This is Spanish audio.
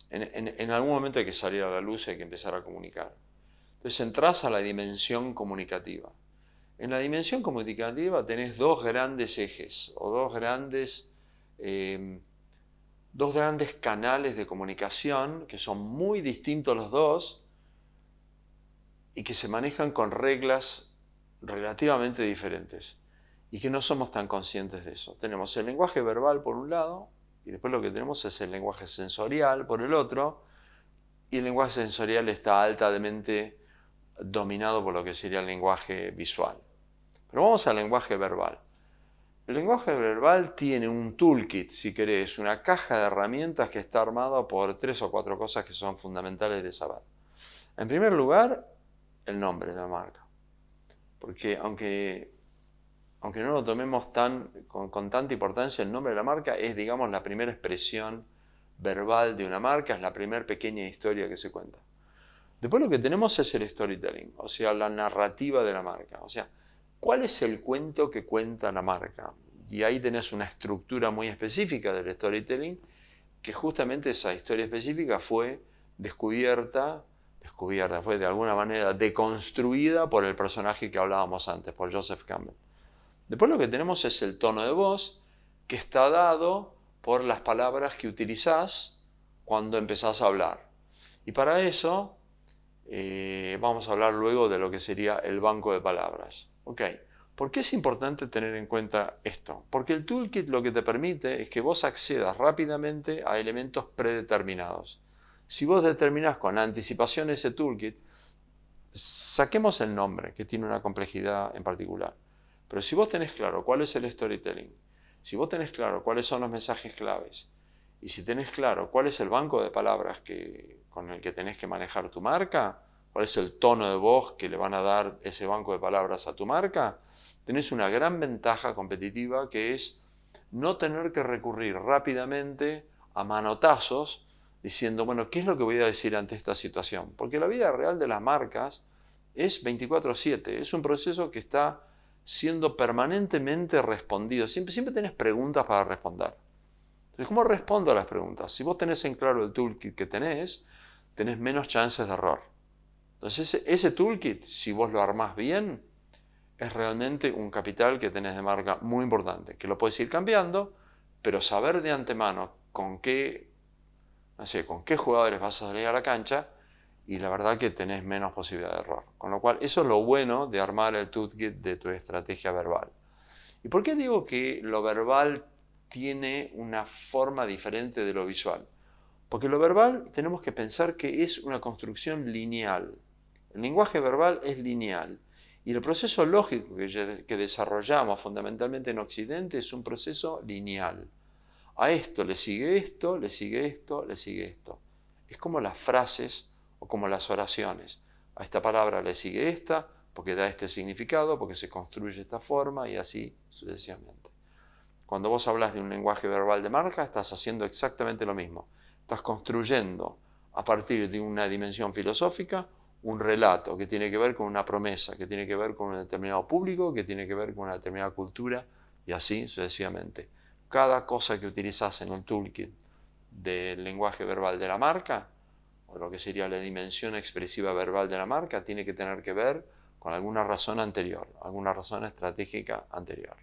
En algún momento hay que salir a la luz y hay que empezar a comunicar. Entonces entras a la dimensión comunicativa. En la dimensión comunicativa tenés dos grandes ejes o dos grandes canales de comunicación que son muy distintos los dos y que se manejan con reglas relativamente diferentes y que no somos tan conscientes de eso. Tenemos el lenguaje verbal por un lado y después lo que tenemos es el lenguaje sensorial por el otro, y el lenguaje sensorial está altamente dominado por lo que sería el lenguaje visual. Pero vamos al lenguaje verbal. El lenguaje verbal tiene un toolkit, si querés, una caja de herramientas que está armada por 3 o 4 cosas que son fundamentales de saber. En primer lugar, el nombre de la marca. Porque aunque no lo tomemos con tanta importancia, el nombre de la marca es, digamos, la primera expresión verbal de una marca, es la primera pequeña historia que se cuenta. Después lo que tenemos es el storytelling, o sea, la narrativa de la marca. O sea, ¿cuál es el cuento que cuenta la marca? Y ahí tenés una estructura muy específica del storytelling, que justamente esa historia específica fue descubierta, fue de alguna manera deconstruida por el personaje que hablábamos antes, por Joseph Campbell. Después lo que tenemos es el tono de voz, que está dado por las palabras que utilizás cuando empezás a hablar. Y para eso vamos a hablar luego de lo que sería el banco de palabras. ¿Ok? ¿Por qué es importante tener en cuenta esto? Porque el toolkit lo que te permite es que vos accedas rápidamente a elementos predeterminados. Si vos determinás con anticipación ese toolkit, saquemos el nombre, que tiene una complejidad en particular. Pero si vos tenés claro cuál es el storytelling, si vos tenés claro cuáles son los mensajes claves, y si tenés claro cuál es el banco de palabras con el que tenés que manejar tu marca, cuál es el tono de voz que le van a dar ese banco de palabras a tu marca, tenés una gran ventaja competitiva, que es no tener que recurrir rápidamente a manotazos diciendo, bueno, ¿qué es lo que voy a decir ante esta situación? Porque la vida real de las marcas es 24/7, es un proceso que está siendo permanentemente respondido. Siempre tenés preguntas para responder. Entonces, ¿cómo respondo a las preguntas? Si vos tenés en claro el toolkit que tenés menos chances de error. Entonces, ese toolkit, si vos lo armás bien, es realmente un capital que tenés de marca muy importante, que lo puedes ir cambiando, pero saber de antemano con qué jugadores vas a salir a la cancha, y la verdad que tenés menos posibilidad de error. Con lo cual, eso es lo bueno de armar el toolkit de tu estrategia verbal. ¿Y por qué digo que lo verbal tiene una forma diferente de lo visual? Porque lo verbal tenemos que pensar que es una construcción lineal. El lenguaje verbal es lineal. Y el proceso lógico que desarrollamos fundamentalmente en Occidente es un proceso lineal. A esto le sigue esto, le sigue esto, le sigue esto. Es como las frases o como las oraciones. A esta palabra le sigue esta, porque da este significado, porque se construye de esta forma, y así sucesivamente. Cuando vos hablas de un lenguaje verbal de marca, estás haciendo exactamente lo mismo. Estás construyendo a partir de una dimensión filosófica un relato que tiene que ver con una promesa, que tiene que ver con un determinado público, que tiene que ver con una determinada cultura, y así sucesivamente. Cada cosa que utilizas en el toolkit del lenguaje verbal de la marca, o lo que sería la dimensión expresiva verbal de la marca, tiene que tener que ver con alguna razón anterior, alguna razón estratégica anterior.